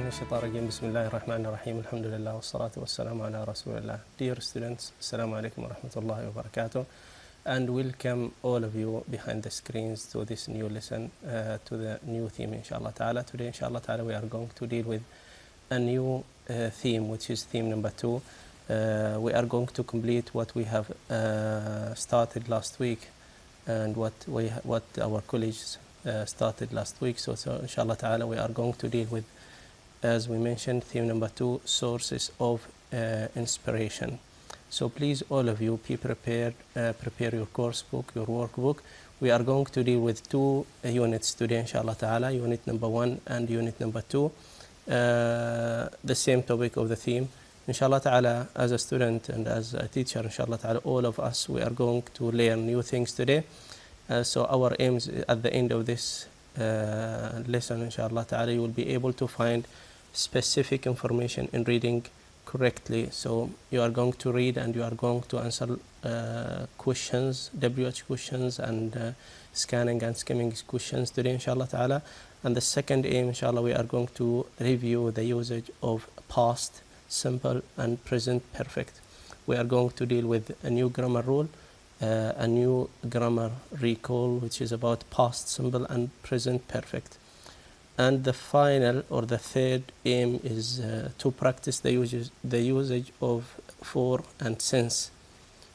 من الشيطان الرجيم. بسم الله الرحمن الرحيم. الحمد لله والصلاة والسلام على رسول الله. Dear students, Assalamu alaikum wa rahmatullahi wa barakatuh, and welcome all of you behind the screens to this new lesson, to the new theme inshallah ta'ala. Today inshallah ta'ala we are going to deal with a new theme, which is theme number 2. We are going to complete what we have started last week and what our colleagues started last week. So inshallah ta'ala we are going to deal with, as we mentioned, theme number 2, sources of inspiration. So please all of you be prepared, prepare your course book, your workbook. We are going to deal with 2 units today inshallah ta'ala, unit number 1 and unit number 2, the same topic of the theme. Inshallah ta'ala, as a student and as a teacher, inshallah ta'ala, all of us, we are going to learn new things today. So our aims at the end of this lesson, inshallah ta'ala, you will be able to find specific information in reading correctly. So you are going to read and you are going to answer questions, WH questions, and scanning and skimming questions today inshallah ta'ala. And the second aim, inshallah, we are going to review the usage of past simple and present perfect. We are going to deal with a new grammar rule, a new grammar recall, which is about past simple and present perfect. And the final, or the third aim, is to practice the usage of for and since,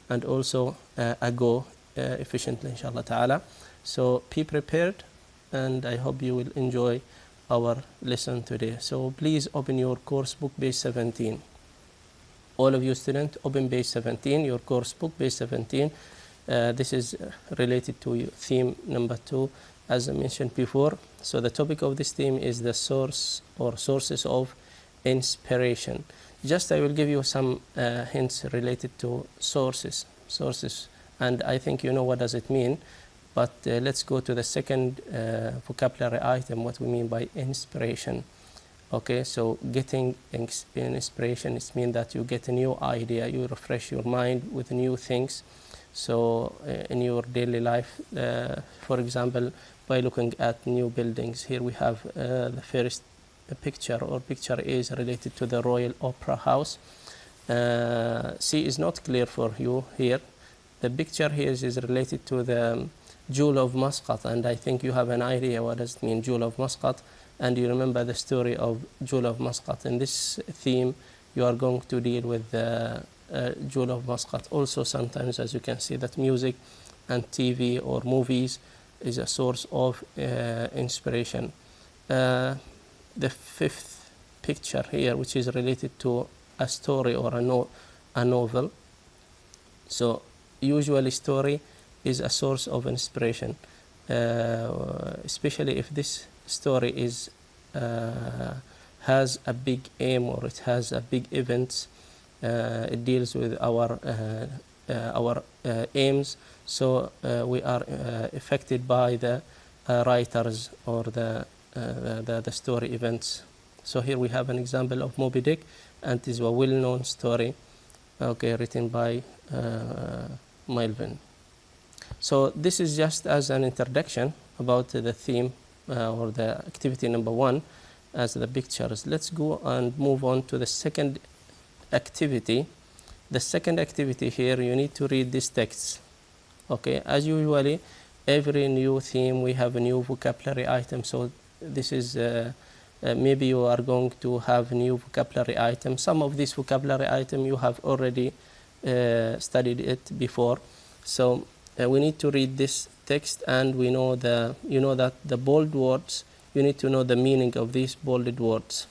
and also ago efficiently inshallah ta'ala. So be prepared, and I hope you will enjoy our lesson today. So please open your course book, page 17. All of you students, open page 17, your course book, page 17. This is related to theme number 2, as I mentioned before. So the topic of this theme is the source or sources of inspiration. Just I will give you some hints related to sources, and I think you know what does it mean. But let's go to the second vocabulary item, what we mean by inspiration. Okay, so getting inspiration, it means that you get a new idea, you refresh your mind with new things. So in your daily life, for example, by looking at new buildings, here we have the first picture, or picture is related to the Royal Opera House. C is not clear for you here. The picture here is related to the Jewel of Muscat, and I think you have an idea what does it mean, Jewel of Muscat, and you remember the story of Jewel of Muscat. In this theme, you are going to deal with the Jewel of Muscat. Also, sometimes, as you can see, that music and TV or movies is a source of inspiration. The fifth picture here, which is related to a story or a novel. So usually story is a source of inspiration, especially if this story is has a big aim, or it has a big event. It deals with our aims, so we are affected by the writers or the story events. So here we have an example of Moby Dick, and it is a well-known story, okay, written by Melvin. So this is just as an introduction about the theme or the activity number 1 as the pictures. Let's go and move on to the second activity. The second activity here, you need to read these texts. Okay, as usually, every new theme we have a new vocabulary item. So this is maybe you are going to have new vocabulary item. Some of this vocabulary item you have already studied it before. So we need to read this text, and we know that the bold words, you need to know the meaning of these bolded words.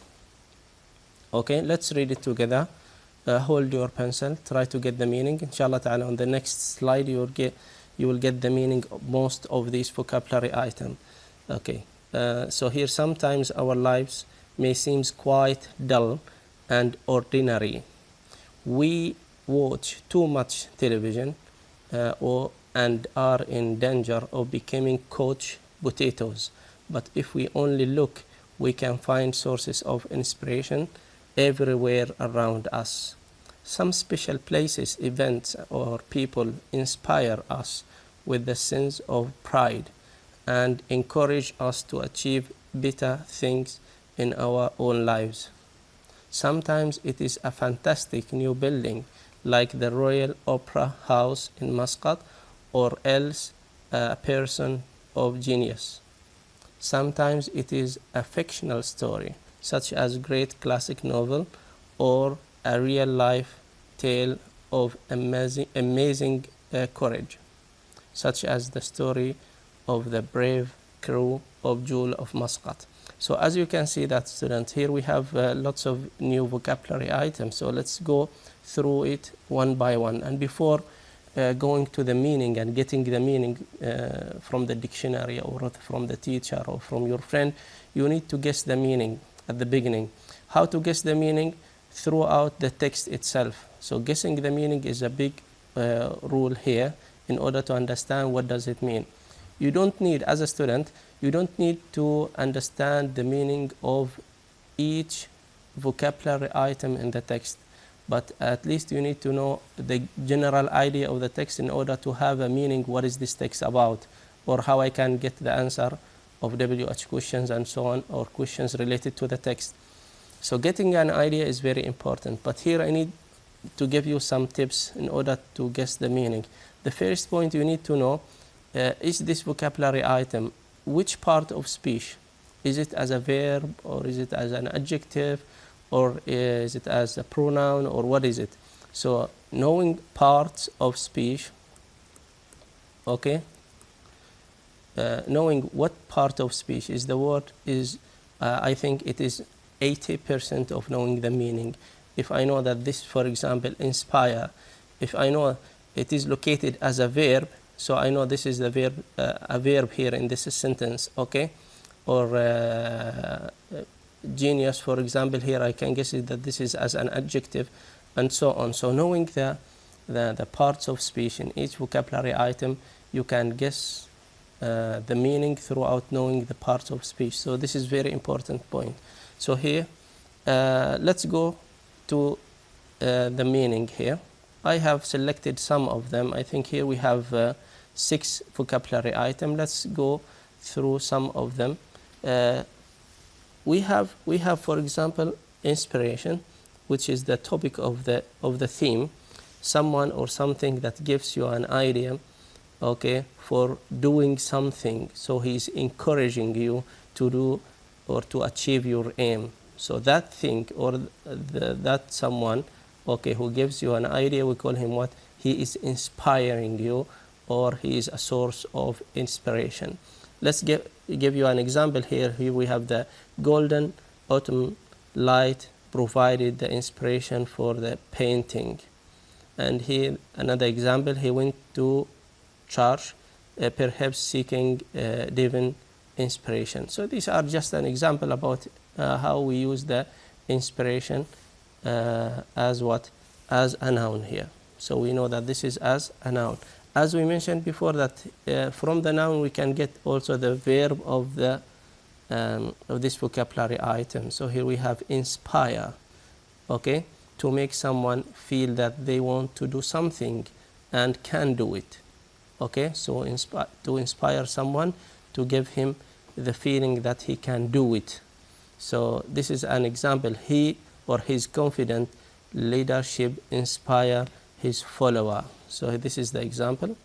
Okay, let's read it together. Hold your pencil, try to get the meaning. Inshallah ta'ala, on the next slide you will get the meaning of most of these vocabulary items. Okay, so here, sometimes our lives may seem quite dull and ordinary. We watch too much television and are in danger of becoming couch potatoes. But if we only look, we can find sources of inspiration everywhere around us. Some special places, events, or people inspire us with the sense of pride and encourage us to achieve better things in our own lives. Sometimes it is a fantastic new building like the Royal Opera House in Muscat, or else a person of genius. Sometimes it is a fictional story, such as great classic novel, or a real-life tale of amazing courage, such as the story of the brave crew of Jewel of Muscat. So as you can see that, students, here we have lots of new vocabulary items. So let's go through it one by one. And before going to the meaning and getting the meaning from the dictionary or from the teacher or from your friend, you need to guess the meaning at the beginning. How to guess the meaning? Throughout the text itself. So guessing the meaning is a big rule here in order to understand what does it mean. You don't need, as a student, you don't need to understand the meaning of each vocabulary item in the text, but at least you need to know the general idea of the text in order to have a meaning. What is this text about, or how I can get the answer of WH questions and so on, or questions related to the text. So getting an idea is very important, but here I need to give you some tips in order to guess the meaning. The first point you need to know is this vocabulary item, which part of speech? Is it as a verb, or is it as an adjective, or is it as a pronoun, or what is it? So knowing parts of speech, okay, knowing what part of speech is the word is, I think it is 80% of knowing the meaning. If I know that this, for example, inspire, if I know it is located as a verb, so I know this is the verb, a verb here in this sentence, okay? Or genius, for example, here I can guess it that this is as an adjective, and so on. So knowing the parts of speech in each vocabulary item, you can guess the meaning throughout knowing the parts of speech. So this is very important point. So here, let's go to the meaning here. I have selected some of them. I think here we have 6 vocabulary items. Let's go through some of them. We have, for example, inspiration, which is the topic of the theme. Someone or something that gives you an idea, okay, for doing something. So he's encouraging you to do or to achieve your aim. So that thing or that someone, okay, who gives you an idea, we call him what? He is inspiring you, or he is a source of inspiration. Let's give you an example here. Here we have the golden autumn light provided the inspiration for the painting. And here another example, he went to church, perhaps seeking divine inspiration. So these are just an example about how we use the inspiration as what? As a noun here. So we know that this is as a noun. As we mentioned before, that from the noun we can get also the verb of the of this vocabulary item. So here we have inspire, okay, to make someone feel that they want to do something and can do it, okay. So to inspire someone, to give him the feeling that he can do it. So this is an example. He or his confident leadership inspire his follower. So this is the example.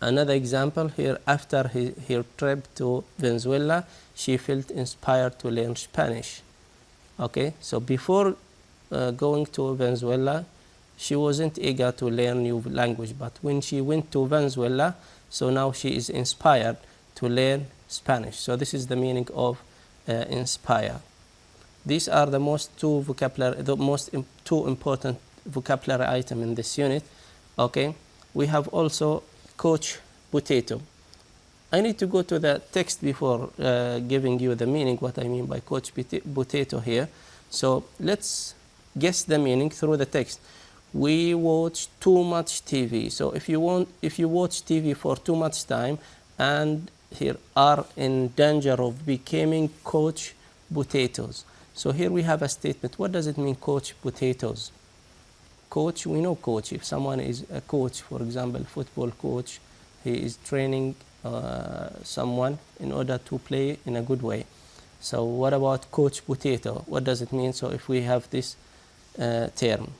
Another example here, after her trip to Venezuela, she felt inspired to learn Spanish. Okay, so before going to Venezuela, she wasn't eager to learn new language, but when she went to Venezuela, so now she is inspired to learn Spanish. So this is the meaning of inspire. These are the two important vocabulary item in this unit. Okay, we have also coach potato. I need to go to the text before giving you the meaning, what I mean by coach potato here. So let's guess the meaning through the text. We watch too much TV. So if you watch TV for too much time and here are in danger of becoming coach potatoes. So here we have a statement. What does it mean, coach potatoes? Coach, we know coach. If someone is a coach, for example, football coach, he is training someone in order to play in a good way. So what about coach potato? What does it mean? So if we have this term,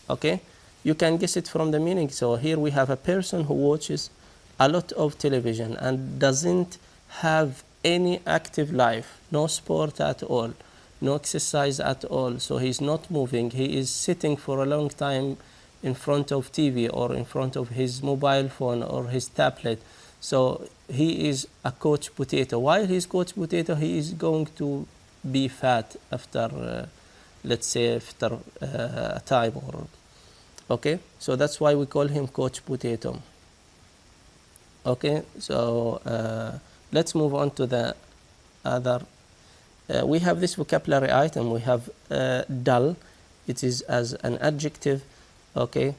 okay, you can guess it from the meaning. So here we have a person who watches a lot of television and doesn't have any active life, no sport at all, no exercise at all. So he's not moving. He is sitting for a long time in front of TV or in front of his mobile phone or his tablet. So he is a coach potato. While he's coach potato, he is going to be fat after, let's say, after a time. Okay, so that's why we call him coach potato. Okay, so let's move on to the other. We have this vocabulary item. We have dull. It is as an adjective. Okay,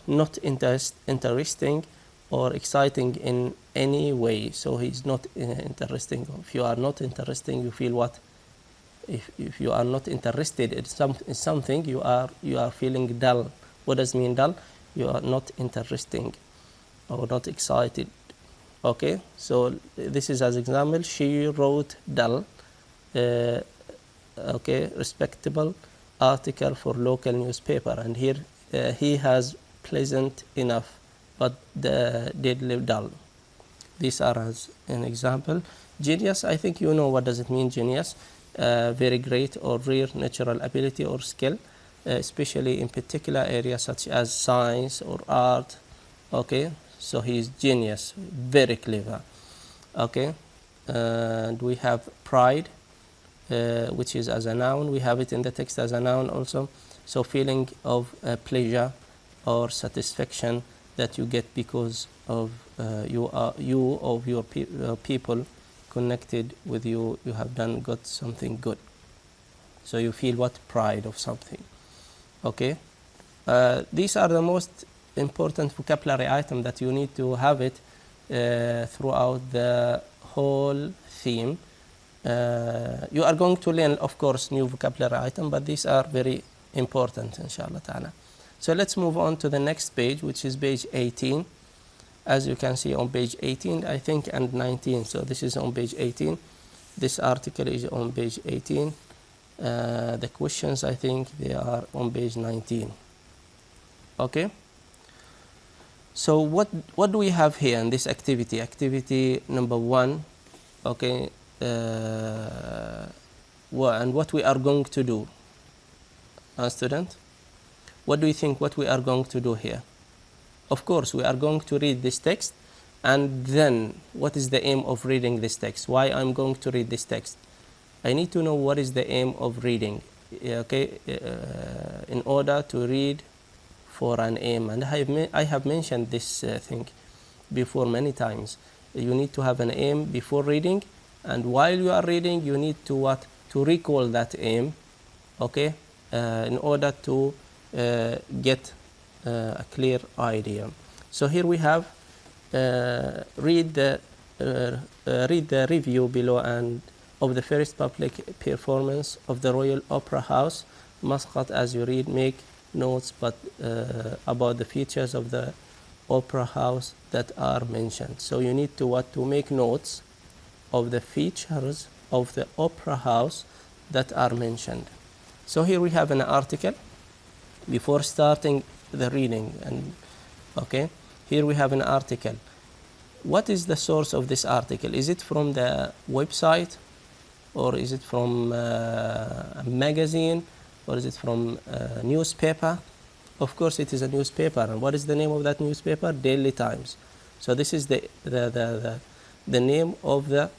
not interesting or exciting in any way. So he's not interesting. If you are not interesting, you feel what? If you are not interested in something, you are feeling dull. What does mean dull? You are not interesting or not excited. Okay, so this is as example. She wrote dull. Okay, respectable article for local newspaper, and here he has pleasant enough, but deadly dull. These are as an example. Genius, I think you know what does it mean, genius. Very great or rare natural ability or skill, especially in particular areas such as science or art. Okay, so he is genius, very clever. Okay, and we have pride, which is as a noun. We have it in the text as a noun also. So feeling of pleasure or satisfaction that you get because of you of your people connected with you. You have got something good. So you feel what? Pride of something. Okay, these are the most important vocabulary item that you need to have it throughout the whole theme. You are going to learn, of course, new vocabulary item, but these are very important, inshallah ta'ala. So let's move on to the next page, which is page 18. As you can see on page 18, I think, and 19. So this is on page 18. This article is on page 18. The questions, I think, they are on page 19. Okay. So what do we have here in this activity? Activity number 1. Okay. And what we are going to do, student? What do you think what we are going to do here? Of course, we are going to read this text, and then what is the aim of reading this text? Why I'm going to read this text? I need to know what is the aim of reading, okay, in order to read for an aim. And I have mentioned this thing before many times. You need to have an aim before reading, and while you are reading, you need to what? To recall that aim, okay, in order to get a clear idea. So here we have read the review below and of the first public performance of the Royal Opera House, Muscat. As you read, make notes about the features of the opera house that are mentioned. So you need to what? To make notes of the features of the opera house that are mentioned. So here we have an article before starting the reading, and okay, here we have an article. What is the source of this article? Is it from the website, or is it from a magazine, or is it from a newspaper? Of course it is a newspaper. And what is the name of that newspaper? Daily Times. So this is the name of the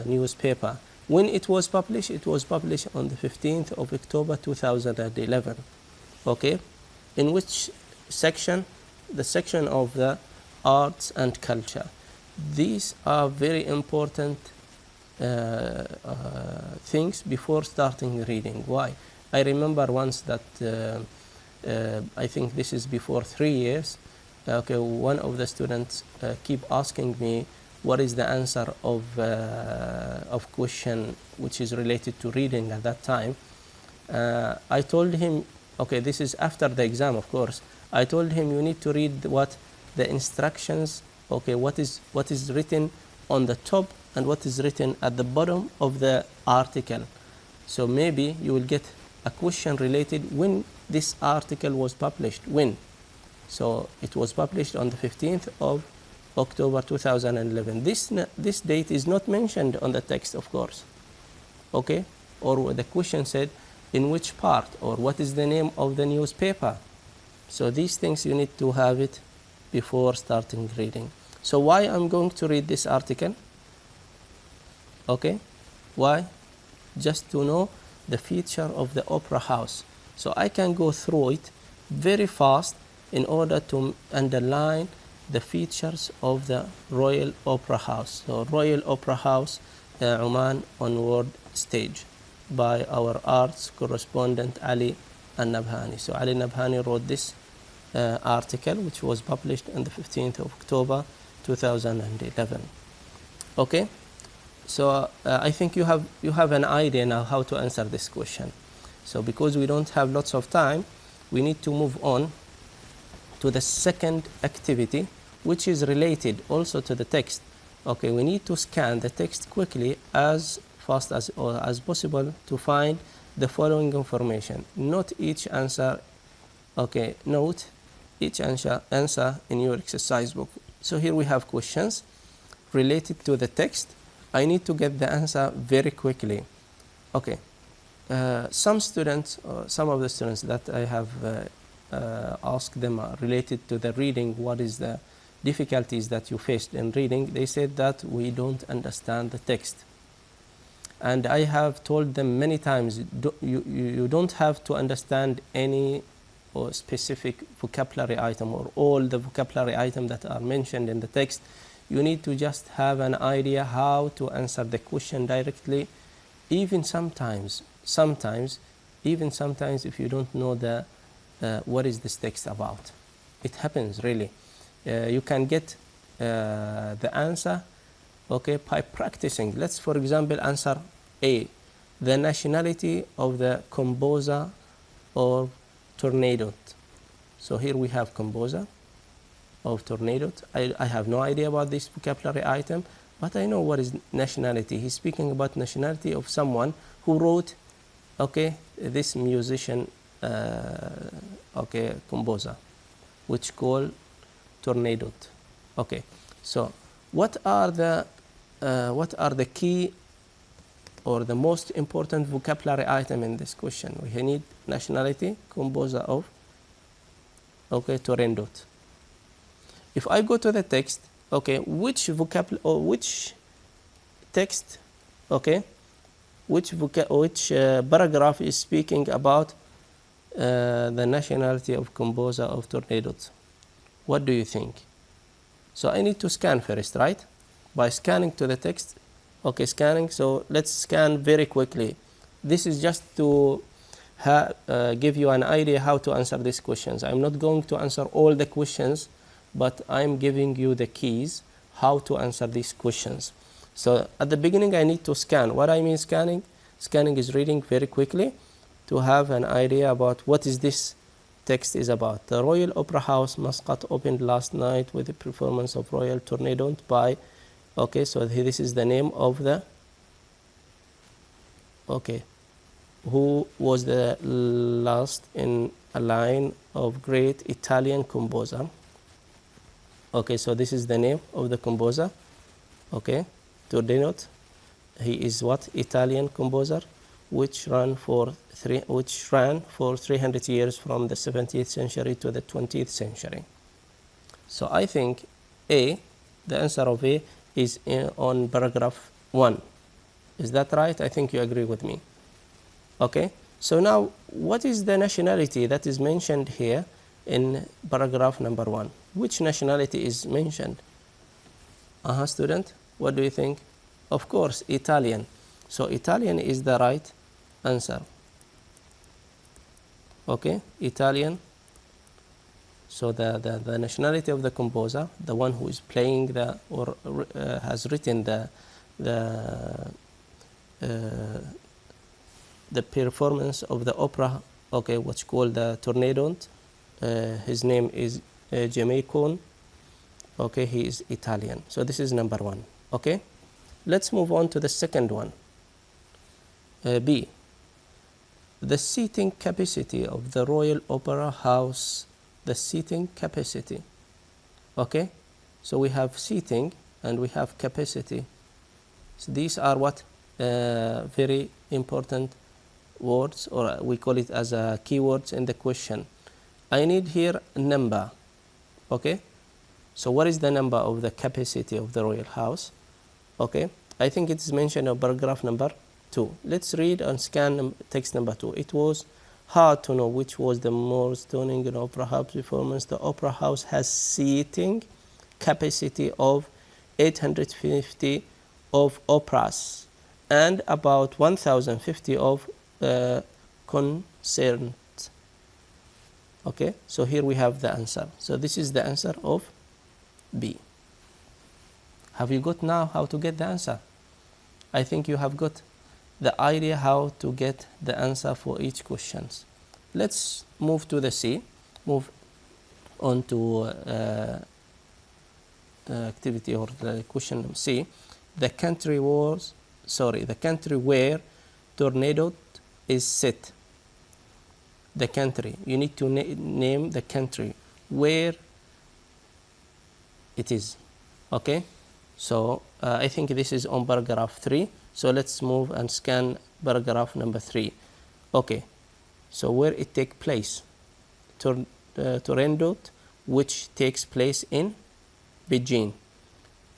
newspaper. When it was published on the 15th of October 2011. Okay, in which section? The section of the arts and culture. These are very important things before starting reading. Why? I remember once that I think this is before 3 years. Okay, one of the students keep asking me what is the answer of question which is related to reading at that time. I told him, okay, this is after the exam, of course. I told him you need to read what the instructions, okay, what is written on the top and what is written at the bottom of the article. So maybe you will get a question related when this article was published. When? So it was published on the 15th of October 2011. This date is not mentioned on the text, of course. Okay? Or the question said, in which part, or what is the name of the newspaper? So these things you need to have it before starting reading. So why I'm going to read this article? Okay? Why? Just to know the feature of the opera house. So I can go through it very fast in order to underline the features of the Royal Opera House. So Royal Opera House, Oman on World Stage, by our arts correspondent Ali Al-Nabhani. So Ali Nabhani wrote this article, which was published on the 15th of October 2011. Okay? So I think you have an idea now how to answer this question. So because we don't have lots of time, we need to move on to the second activity, which is related also to the text. Okay, we need to scan the text quickly as fast as possible to find the following information. Note each answer. Okay, note each answer in your exercise book. So here we have questions related to the text. I need to get the answer very quickly. Okay, some students, some of the students that I have asked them related to the reading, what is the difficulties that you faced in reading, they said that we don't understand the text. And I have told them many times, you don't have to understand any or specific vocabulary item or all the vocabulary items that are mentioned in the text. You need to just have an idea how to answer the question directly. Even sometimes if you don't know the what is this text about. It happens really. You can get the answer, okay, by practicing. Let's, for example, answer A, the nationality of the composer or tornado. So here we have composer of tornado. I have no idea about this vocabulary item, but I know what is nationality. He's speaking about nationality of someone who wrote, okay, this musician, okay, composer, which called tornado. Okay, so what are the key or the most important vocabulary item in this question? We need nationality, composer of, okay, tornado. If I go to the text, okay, which text, okay, which paragraph is speaking about the nationality of composer of tornadoes? What do you think? So I need to scan first, right? By scanning to the text, okay, scanning. So let's scan very quickly. This is just to give you an idea how to answer these questions. I'm not going to answer all the questions, but I'm giving you the keys how to answer these questions. So at the beginning, I need to scan. What I mean scanning? Scanning is reading very quickly to have an idea about what is this text is about. The Royal Opera House, Muscat, opened last night with the performance of Royal Tornado by, okay, so this is the name of the, okay, who was the last in a line of great Italian composer. Okay, so this is the name of the composer, okay, Tornado. He is what? Italian composer, which ran for 300 years from the 17th century to the 20th century. So I think A, the answer of A is on paragraph 1. Is that right? I think you agree with me. Okay, so now what is the nationality that is mentioned here in paragraph number 1? Which nationality is mentioned? Student, what do you think? Of course, Italian. So Italian is the right answer. Okay, Italian. So the nationality of the composer, the one who is playing the or has written the performance of the opera, okay, what's called the Tornado. His name is Jamaican. Okay, he is Italian. So this is number 1. Okay, Let's move on to the second one. B. The seating capacity of the Royal Opera House. The seating capacity. Okay, so we have seating and we have capacity. So these are what very important words, or we call it as keywords in the question. I need here a number. Okay, so what is the number of the capacity of the Royal House? Okay, I think it is mentioned in paragraph number 2. Let's read and scan text number 2. It was hard to know which was the more stunning in opera house performance. The opera house has seating capacity of 850 of operas and about 1050 of concerts. Okay, so here we have the answer. So this is the answer of B. Have you got now how to get the answer? I think you have got the idea how to get the answer for each question. Let's move to the C. Move on to activity or the question C. The country where tornado is set. The country. You need to name the country where it is. Okay. So I think this is on paragraph 3. So let's move and scan paragraph number 3. Okay. So where it takes place? Tornado, which takes place in Beijing,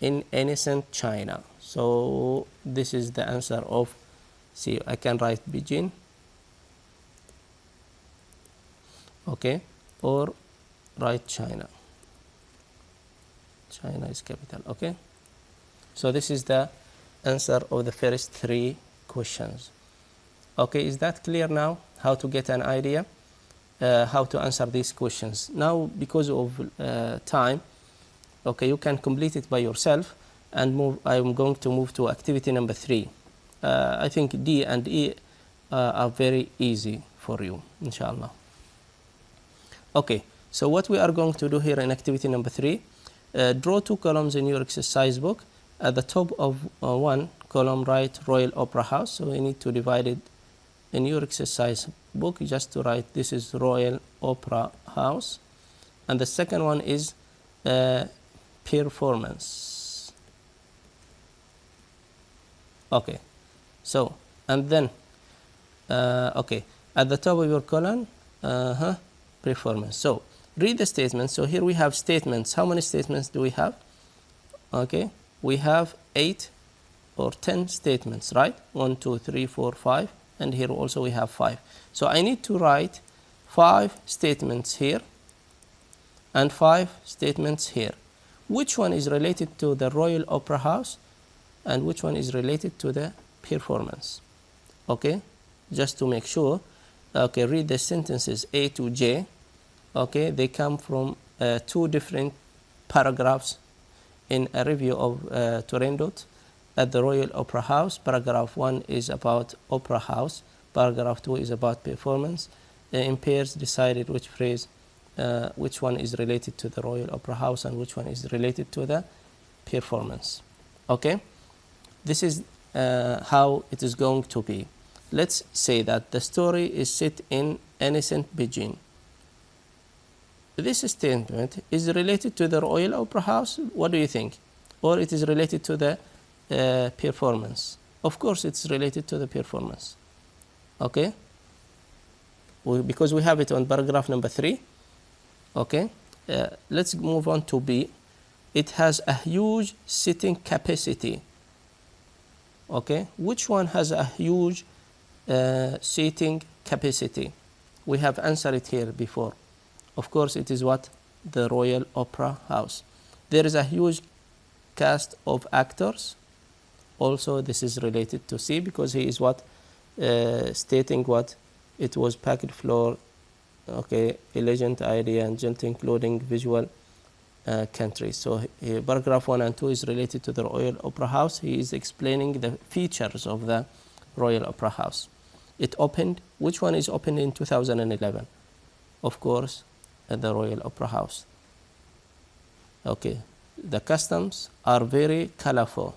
in ancient China. So this is the answer of C. I can write Beijing. Okay. Or write China. China is capital. Okay. So this is the answer of the first 3 questions. Okay, is that clear now? How to get an idea, how to answer these questions. Now, because of time, okay, you can complete it by yourself and move. I'm going to move to activity number 3. I think D and E are very easy for you, inshallah. Okay, so what we are going to do here in activity number 3, draw 2 columns in your exercise book. At the top of one column, write Royal Opera House. So we need to divide it in your exercise book just to write this is Royal Opera House. And the second one is performance. Okay. So, and then, okay, at the top of your column, performance. So, read the statements. So here we have statements. How many statements do we have? Okay. We have 8 or 10 statements, right? 1, 2, 3, 4, 5, and here also we have 5. So I need to write 5 statements here and 5 statements here. Which one is related to the Royal Opera House and which one is related to the performance? Okay, just to make sure. Okay, read the sentences A to J. Okay, they come from 2 different paragraphs in a review of Turandot at the Royal Opera House. Paragraph 1 is about Opera House. Paragraph 2 is about performance. In pairs, decided which phrase, which one is related to the Royal Opera House and which one is related to the performance. Okay? This is how it is going to be. Let's say that the story is set in ancient Beijing. This statement is related to the Royal Opera House. What do you think? Or it is related to the performance? Of course, it's related to the performance. Okay? Because we have it on paragraph number 3. Okay? Let's move on to B. It has a huge seating capacity. Okay? Which one has a huge seating capacity? We have answered it here before. Of course, it is what? The Royal Opera House. There is a huge cast of actors. Also, this is related to C because he is what? Stating what? It was packed floor, okay, elegant idea and gentle including visual countries. So paragraph 1 and 2 is related to the Royal Opera House. He is explaining the features of the Royal Opera House. It opened. Which one is opened in 2011? Of course, at the Royal Opera House. Okay, the costumes are very colorful.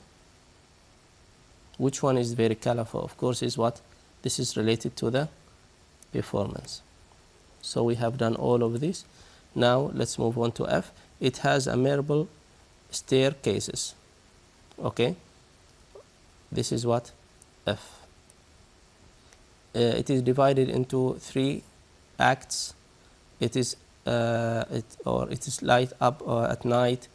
Which one is very colorful? Of course, is what? This is related to the performance. So we have done all of this. Now let's move on to F. It has a marble staircases. Okay, this is what? F. It is divided into 3 acts. It is it is light up at night.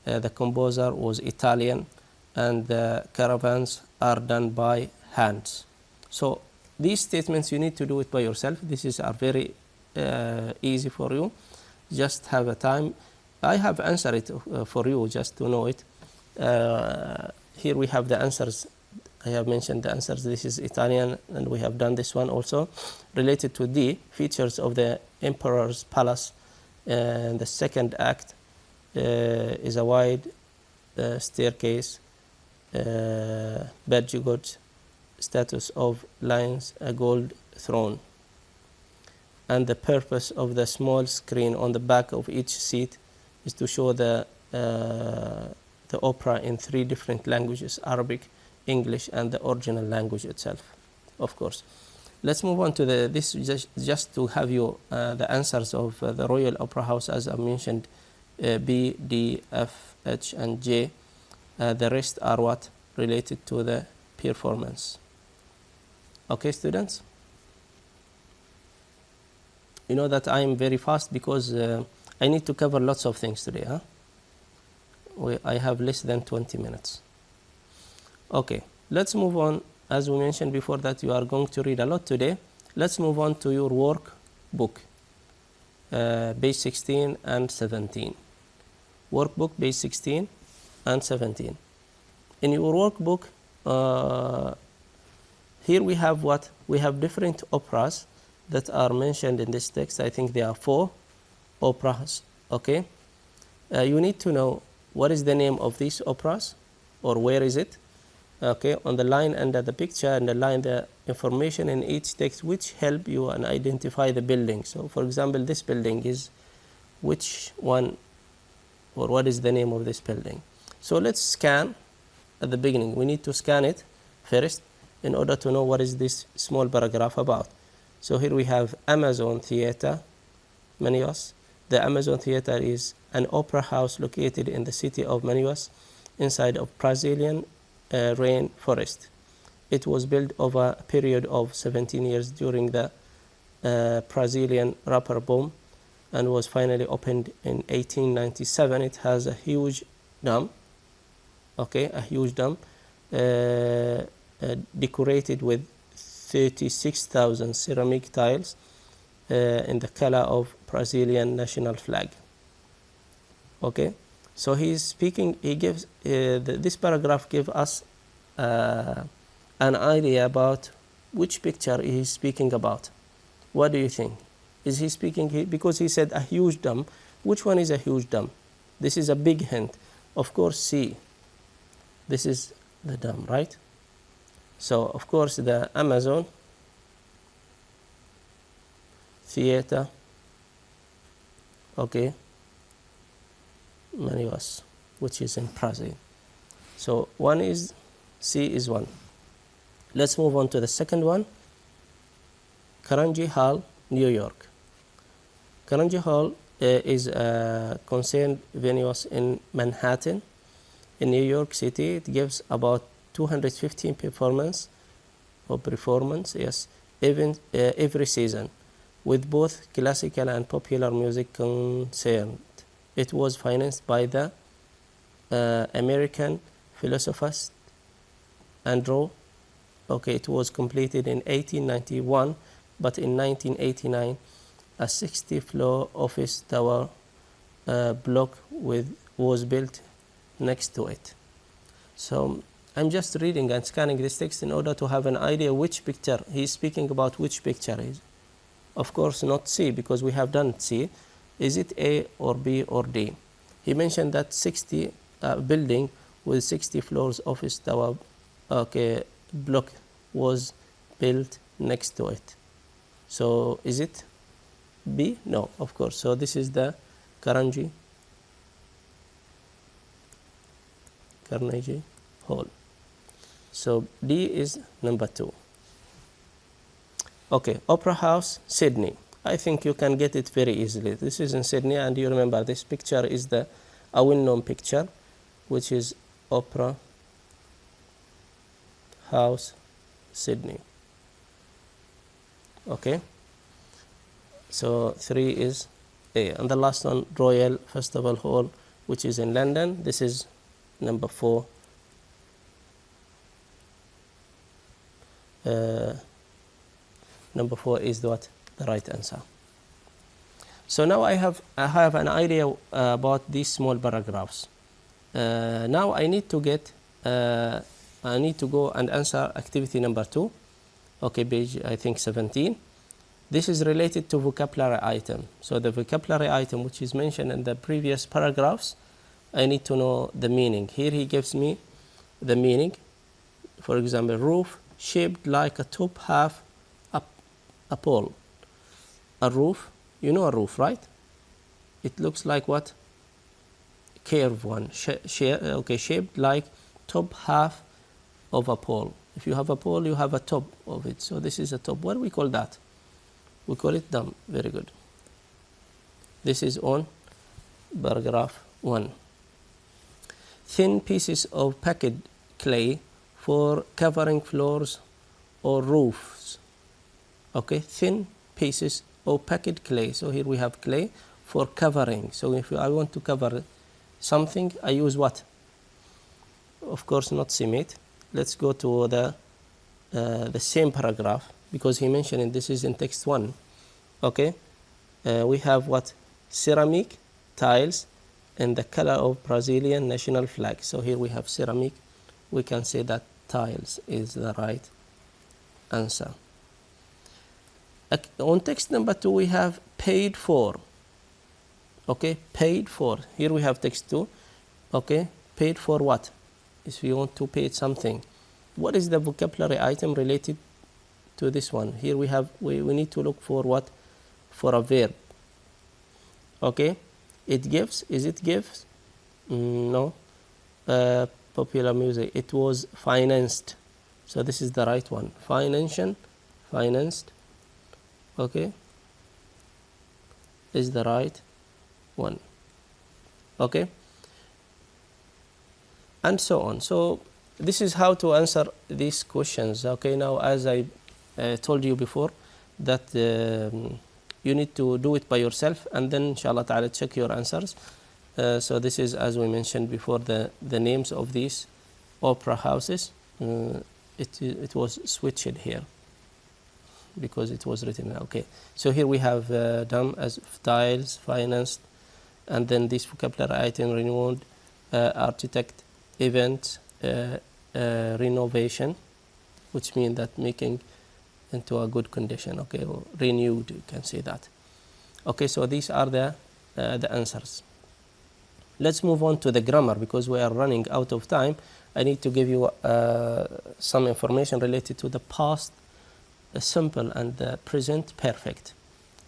The composer was Italian, and the caravans are done by hands. So these statements you need to do it by yourself. This are very easy for you. Just have a time. I have answered it for you just to know it. Here we have the answers. I have mentioned the answers. This is Italian, and we have done this one also. Related to D, features of the Emperor's Palace. And the second act is a wide staircase, bedgood, status of lions, a gold throne. And the purpose of the small screen on the back of each seat is to show the opera in 3 different languages: Arabic, English, and the original language itself, of course. Let's move on to this just to have you the answers of the Royal Opera House, as I mentioned, B, D, F, H, and J. The rest are what? Related to the performance. Okay, students? You know that I am very fast because I need to cover lots of things today. Huh? I have less than 20 minutes. Okay, let's move on. As we mentioned before that you are going to read a lot today. Let's move on to your workbook, page 16 and 17. Workbook, page 16 and 17. In your workbook, here we have what? We have different operas that are mentioned in this text. I think there are 4 operas. Okay, you need to know what is the name of these operas, or where is it. Okay, on the line under the picture and the line the information in each text which help you and identify the building. So for example, this building is which one, or what is the name of this building. So let's scan at the beginning. We need to scan it first in order to know what is this small paragraph about. So here we have Amazon Theater, Manaus. The Amazon Theater is an opera house located in the city of Manaus, inside of Brazilian rainforest. It was built over a period of 17 years during the Brazilian rubber boom, and was finally opened in 1897. It has a huge dome, okay, a huge dome, decorated with 36,000 ceramic tiles in the color of Brazilian national flag. Okay, so he is speaking. He gives this paragraph gives us an idea about which picture he is speaking about. What do you think? Is he speaking because he said a huge dome? Which one is a huge dome? This is a big hint. Of course, C. This is the dome, right? So of course the Amazon Theater, okay, Manaus, which is in Brazil. So one is C is one. Let's move on to the second one. Carnegie Hall, New York. Carnegie Hall is a concert venue in Manhattan, in New York City. It gives about 215 performance, yes, even every season, with both classical and popular music concerned. It was financed by the American philosophers Andrew. Okay, it was completed in 1891, but in 1989, a 60-floor office tower block was built next to it. So I'm just reading and scanning this text in order to have an idea which picture he's speaking about. Which picture is? Of course, not C, because we have done C. Is it A or B or D? He mentioned that 60 building with 60 floors office tower, okay, block was built next to it. So is it B? No, of course. So this is the Carnegie Hall. So D is number 2. Okay, Opera House, Sydney. I think you can get it very easily. This is in Sydney, and you remember this picture is a well-known picture, which is Opera House, Sydney. Okay, so 3 is A. And the last one, Royal Festival Hall, which is in London. This is number 4. Number 4 is what? The right answer. So now I have an idea about these small paragraphs. Now I need to go and answer activity number 2. Okay, page I think 17. This is related to vocabulary item. So the vocabulary item which is mentioned in the previous paragraphs, I need to know the meaning. Here he gives me the meaning. For example, roof shaped like a top half a pole. A roof, you know a roof, right? It looks like what? Curved one. Shaped like top half of a pole. If you have a pole, you have a top of it. So this is a top. What do we call that? We call it dome. Very good. This is on paragraph 1. Thin pieces of packed clay for covering floors or roofs. Okay, thin pieces of packed clay. So here we have clay for covering. So if I want to cover something, I use what? Of course, not cement. Let's go to the same paragraph, because he mentioned this is in text 1. Okay, we have what? Ceramic tiles in the color of Brazilian national flag. So here we have ceramic. We can say that tiles is the right answer. On text number 2, we have paid for. Okay, paid for. Here we have text 2. Okay, paid for what? If you want to pay something, what is the vocabulary item related to this one? Here we have, we need to look for what? For a verb. Okay, it gives. Is it gives? No. Popular music. It was financed. So this is the right one. Financed. Okay, is the right one. Okay, and so on. So this is how to answer these questions. Okay, now as I told you before, that you need to do it by yourself, and then inshallah ta'ala check your answers. So this is, as we mentioned before, the names of these opera houses. It was switched here because it was written. Okay, so here we have done as tiles, financed, and then this vocabulary item: renewed, architect, event, renovation, which means that making into a good condition. Okay, or renewed, you can say that. Okay, so these are the answers. Let's move on to the grammar, because we are running out of time. I need to give you some information related to the past simple and the present perfect.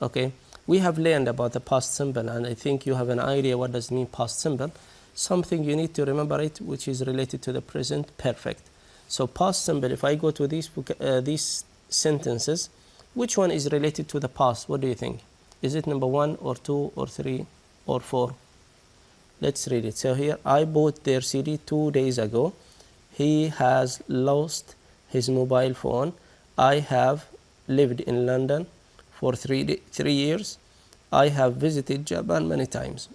Okay, we have learned about the past simple, and I think you have an idea what does mean past simple. Something you need to remember it, which is related to the present perfect. So past simple, if I go to these sentences, which one is related to the past? What do you think? Is it number 1 or 2 or 3 or 4? Let's read it. So here, I bought their CD 2 days ago. He has lost his mobile phone. I have lived in London for 3 years. I have visited Japan many times.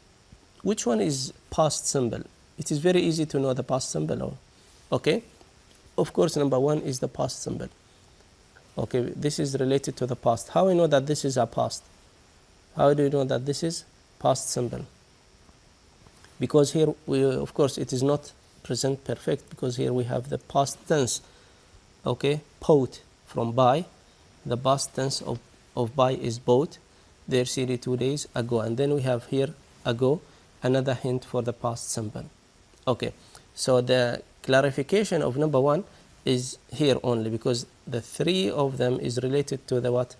Which one is past simple? It is very easy to know the past simple. Okay, of course, number 1 is the past simple. Okay, this is related to the past. How I know that this is a past? How do you know that this is past simple? Because here, of course, it is not present perfect, because here we have the past tense. Okay, bought from buy. The past tense of buy is bought. Their CD 2 days ago. And then we have here ago, another hint for the past simple. Okay, so the clarification of number 1 is here only, because the 3 of them is related to the what?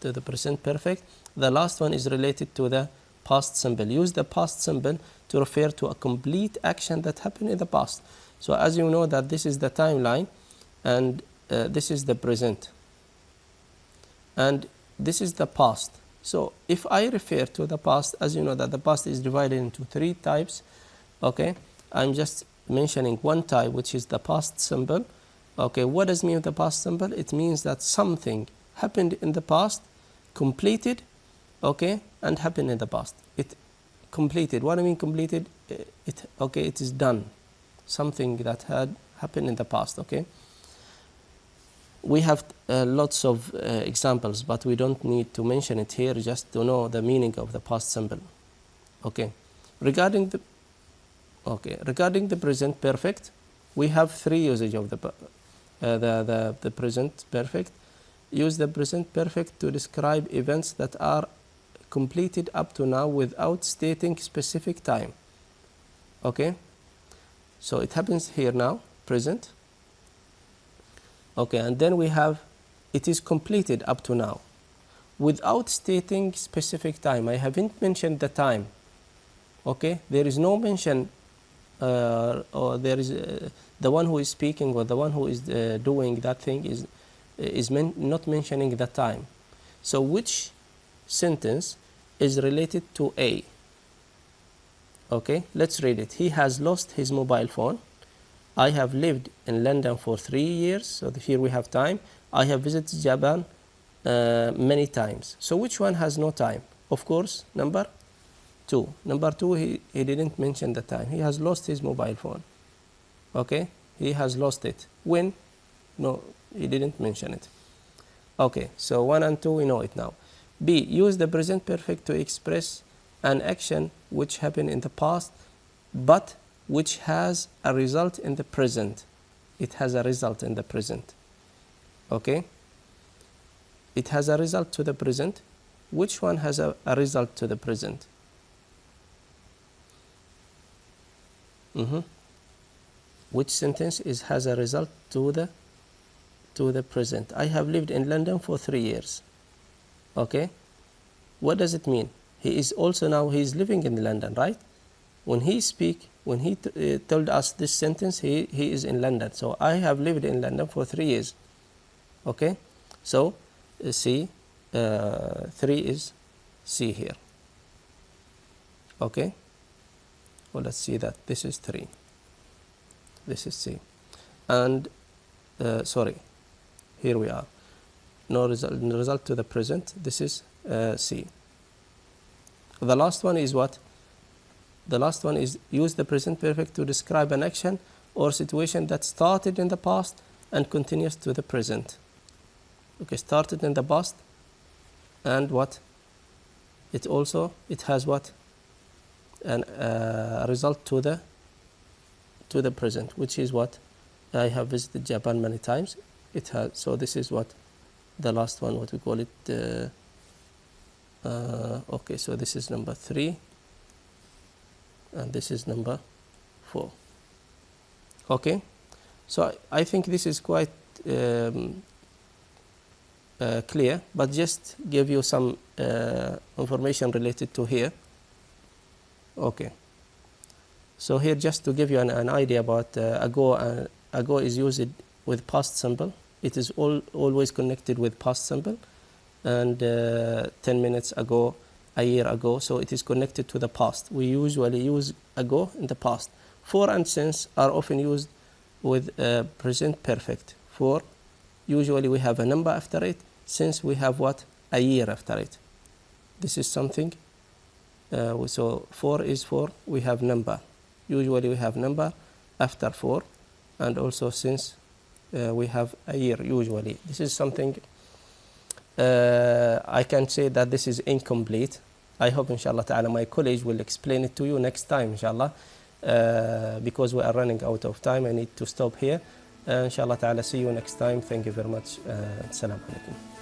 To the present perfect. The last one is related to the past simple. Use the past simple to refer to a complete action that happened in the past. So as you know that this is the timeline, and this is the present, and this is the past. So if I refer to the past, as you know that the past is divided into 3 types, okay, I'm just mentioning one type, which is the past simple. Okay, what does mean the past simple? It means that something happened in the past, completed, okay, and happened in the past. It completed. What I mean completed? It is done. Something that had happened in the past. Okay. We have lots of examples, but we don't need to mention it here, just to know the meaning of the past simple. Okay. Regarding the present perfect, we have 3 usage of the present perfect. Use the present perfect to describe events that are completed up to now without stating specific time. Okay, so it happens here now, present. Okay, and then we have it is completed up to now without stating specific time. I haven't mentioned the time. Okay, there is no mention, or there is the one who is speaking or the one who is doing that thing is not mentioning the time. So which sentence is related to A? Okay, let's read it. He has lost his mobile phone. I have lived in London for 3 years. So here we have time. I have visited Japan many times. So which one has no time? Of course, number 2. Number 2, he didn't mention the time. He has lost his mobile phone. Okay, he has lost it. When? No, he didn't mention it. Okay, so 1 and 2, we know it now. B, use the present perfect to express an action which happened in the past, but which has a result in the present. It has a result in the present. Okay? It has a result to the present. Which one has a result to the present? Which sentence has a result to the present? I have lived in London for 3 years. Okay? What does it mean? He is living in London, right? When he told us this sentence, he is in London. So I have lived in London for 3 years. Okay? So C, 3 is C here. Okay? Well, let's see that. This is 3. This is C. And, here we are. No result to the present. This is C. The last one is what? The last one is use the present perfect to describe an action or situation that started in the past and continues to the present. Okay, started in the past, and what? It has what? A result to the present, which is what? I have visited Japan many times. It has. So this is what? The last one, what we call it. Okay, so this is number 3, and this is number 4. Okay, so I think this is quite clear, but just give you some information related to here. Okay, so here just to give you an idea about ago is used with past simple. It is always connected with past simple. And 10 minutes ago, a year ago, so it is connected to the past. We usually use ago in the past. For and since are often used with present perfect. For, usually we have a number after it. Since, we have what? A year after it. This is something. So for is for, we have number. Usually we have number after for, and also since we have a year usually. This is something. I can say that this is incomplete. I hope inshallah ta'ala my colleague will explain it to you next time inshallah, because we are running out of time. I need to stop here. Inshallah ta'ala, see you next time. Thank you very much. Assalamu alaikum.